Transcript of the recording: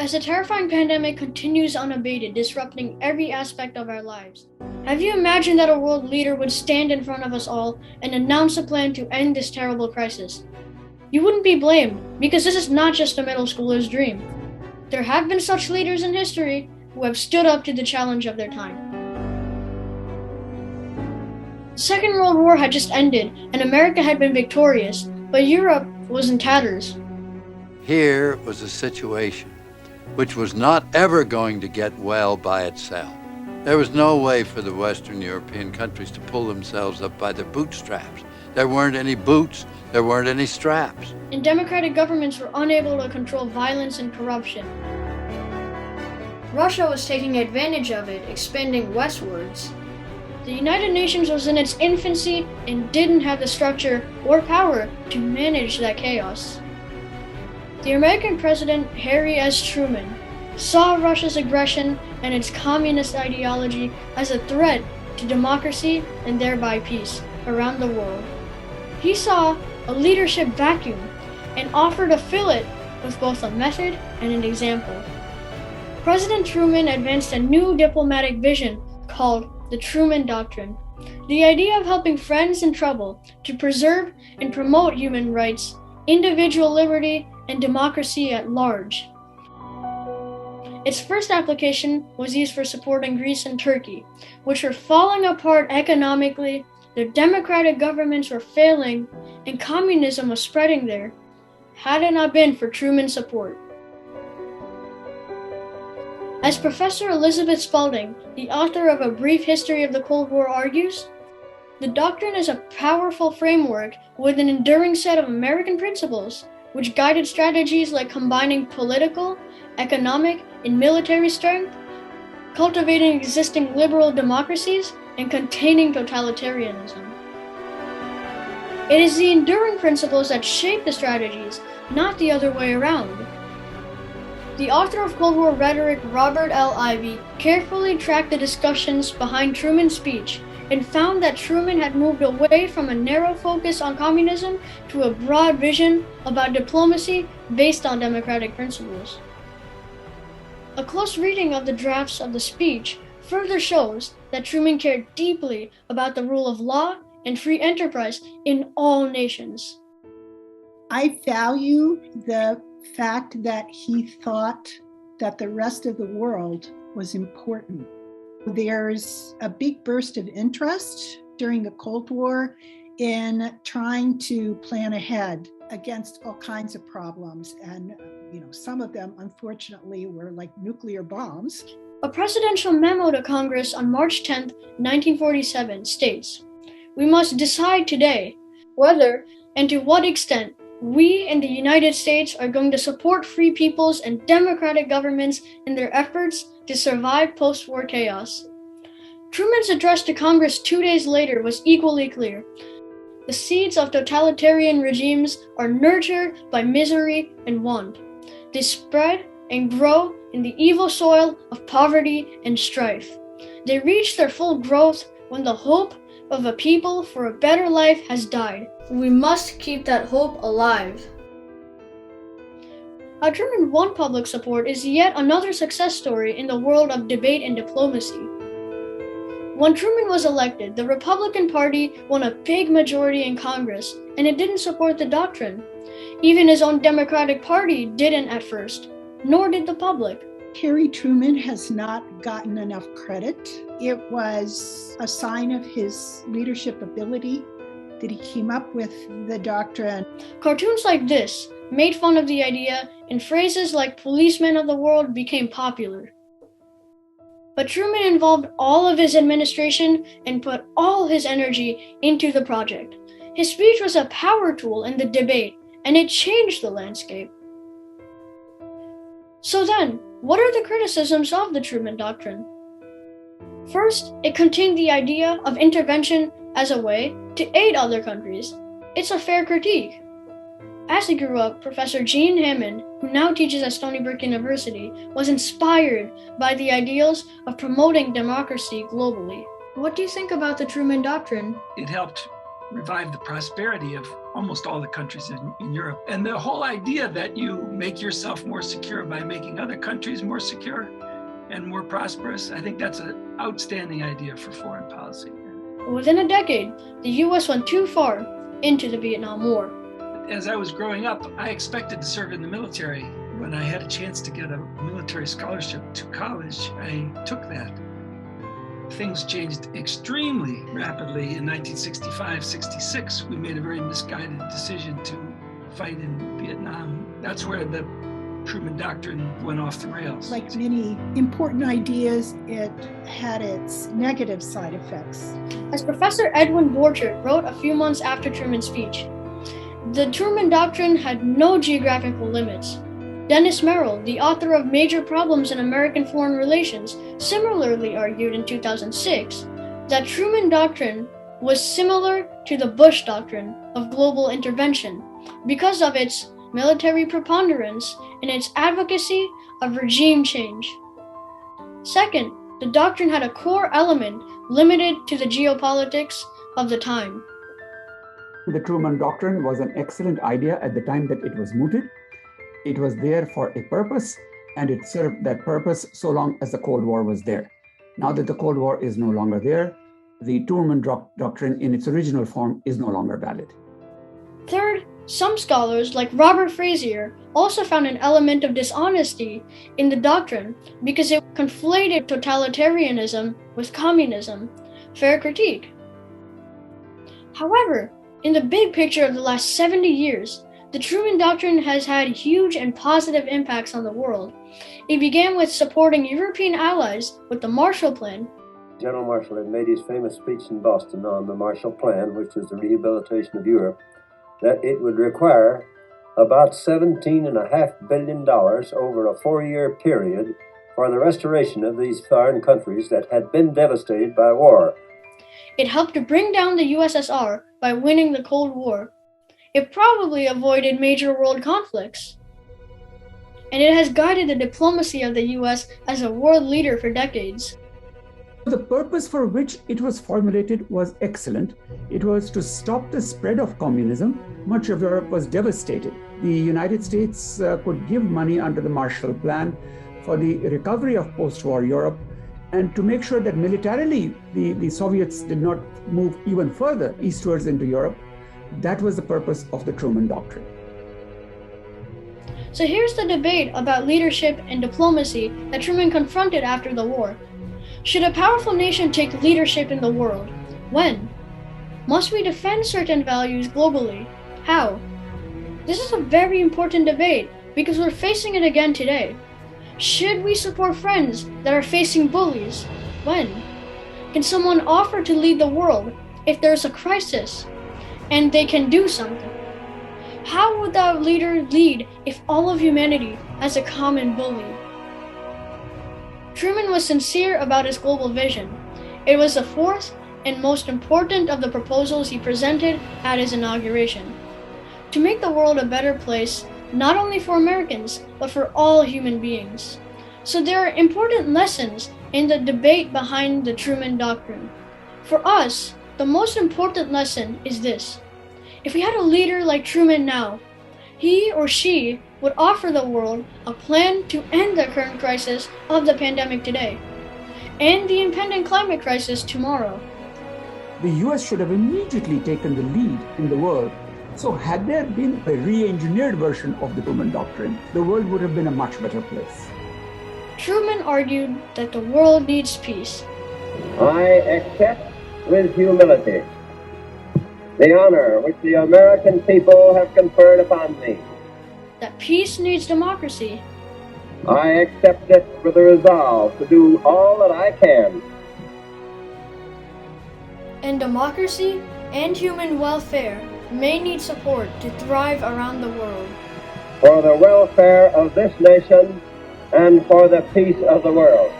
As the terrifying pandemic continues unabated, disrupting every aspect of our lives, have you imagined that a world leader would stand in front of us all and announce a plan to end this terrible crisis? You wouldn't be blamed, because this is not just a middle schooler's dream. There have been such leaders in history who have stood up to the challenge of their time. The Second World War had just ended, and America had been victorious, but Europe was in tatters. Here was a situation which was not ever going to get well by itself. There was no way for the Western European countries to pull themselves up by their bootstraps. There weren't any boots, there weren't any straps. And democratic governments were unable to control violence and corruption. Russia was taking advantage of it, expanding westwards. The United Nations was in its infancy and didn't have the structure or power to manage that chaos. The American president, Harry S. Truman, saw Russia's aggression and its communist ideology as a threat to democracy and thereby peace around the world. He saw a leadership vacuum and offered to fill it with both a method and an example. President Truman advanced a new diplomatic vision called the Truman Doctrine, the idea of helping friends in trouble to preserve and promote human rights, individual liberty, and democracy at large. Its first application was used for supporting Greece and Turkey, which were falling apart economically, their democratic governments were failing, and communism was spreading there, had it not been for Truman's support. As Professor Elizabeth Spalding, the author of A Brief History of the Cold War, argues, the doctrine is a powerful framework with an enduring set of American principles which guided strategies like combining political, economic, and military strength, cultivating existing liberal democracies, and containing totalitarianism. It is the enduring principles that shape the strategies, not the other way around. The author of Cold War rhetoric, Robert L. Ivy, carefully tracked the discussions behind Truman's speech and found that Truman had moved away from a narrow focus on communism to a broad vision about diplomacy based on democratic principles. A close reading of the drafts of the speech further shows that Truman cared deeply about the rule of law and free enterprise in all nations. I value the fact that he thought that the rest of the world was important. There's a big burst of interest during the Cold War in trying to plan ahead against all kinds of problems. And, some of them, unfortunately, were like nuclear bombs. A presidential memo to Congress on March 10, 1947 states, "We must decide today whether and to what extent we in the United States are going to support free peoples and democratic governments in their efforts to survive post-war chaos." Truman's address to Congress 2 days later was equally clear. The seeds of totalitarian regimes are nurtured by misery and want. They spread and grow in the evil soil of poverty and strife. They reach their full growth when the hope of a people for a better life has died. We must keep that hope alive. How Truman won public support is yet another success story in the world of debate and diplomacy. When Truman was elected, the Republican Party won a big majority in Congress, and it didn't support the doctrine. Even his own Democratic Party didn't at first, nor did the public. Harry Truman has not gotten enough credit. It was a sign of his leadership ability that he came up with the doctrine. Cartoons like this made fun of the idea, and phrases like policemen of the world became popular. But Truman involved all of his administration and put all his energy into the project. His speech was a power tool in the debate, and it changed the landscape. So then, what are the criticisms of the Truman Doctrine? First, it contained the idea of intervention as a way to aid other countries. It's a fair critique. As he grew up, Professor Gene Hammond, who now teaches at Stony Brook University, was inspired by the ideals of promoting democracy globally. What do you think about the Truman Doctrine? It helped revive the prosperity of almost all the countries in Europe. And the whole idea that you make yourself more secure by making other countries more secure and more prosperous, I think that's an outstanding idea for foreign policy. Within a decade, the US went too far into the Vietnam War. As I was growing up, I expected to serve in the military. When I had a chance to get a military scholarship to college, I took that. Things changed extremely rapidly in 1965-66. We made a very misguided decision to fight in Vietnam. That's where the Truman Doctrine went off the rails. Like many important ideas, it had its negative side effects. As Professor Edwin Borchert wrote a few months after Truman's speech, the Truman Doctrine had no geographical limits. Dennis Merrill, the author of Major Problems in American Foreign Relations, similarly argued in 2006 that Truman Doctrine was similar to the Bush Doctrine of global intervention because of its military preponderance and its advocacy of regime change. Second, the doctrine had a core element limited to the geopolitics of the time. The Truman Doctrine was an excellent idea at the time that it was mooted. It was there for a purpose, and it served that purpose so long as the Cold War was there. Now that the Cold War is no longer there, the Truman Doctrine in its original form is no longer valid. Third, some scholars, like Robert Frazier, also found an element of dishonesty in the doctrine because it conflated totalitarianism with communism. Fair critique. However, in the big picture of the last 70 years, the Truman Doctrine has had huge and positive impacts on the world. It began with supporting European allies with the Marshall Plan. General Marshall had made his famous speech in Boston on the Marshall Plan, which was the rehabilitation of Europe, that it would require about $17.5 billion over a 4-year period for the restoration of these foreign countries that had been devastated by war. It helped to bring down the USSR by winning the Cold War. It probably avoided major world conflicts. And it has guided the diplomacy of the US as a world leader for decades. The purpose for which it was formulated was excellent. It was to stop the spread of communism. Much of Europe was devastated. The United States could give money under the Marshall Plan for the recovery of post-war Europe and to make sure that militarily the Soviets did not move even further eastwards into Europe. That was the purpose of the Truman Doctrine. So here's the debate about leadership and diplomacy that Truman confronted after the war. Should a powerful nation take leadership in the world? When? Must we defend certain values globally? How? This is a very important debate because we're facing it again today. Should we support friends that are facing bullies? When? Can someone offer to lead the world if there's a crisis and they can do something? How would that leader lead if all of humanity has a common bully? Truman was sincere about his global vision. It was the fourth and most important of the proposals he presented at his inauguration. To make the world a better place, not only for Americans, but for all human beings. So there are important lessons in the debate behind the Truman Doctrine. For us, the most important lesson is this. If we had a leader like Truman now, he or she would offer the world a plan to end the current crisis of the pandemic today and the impending climate crisis tomorrow. The US should have immediately taken the lead in the world. So had there been a re-engineered version of the Truman Doctrine, the world would have been a much better place. Truman argued that the world needs peace. I accept with humility the honor which the American people have conferred upon me. That peace needs democracy. I accept it with a resolve to do all that I can. And democracy and human welfare may need support to thrive around the world. For the welfare of this nation and for the peace of the world.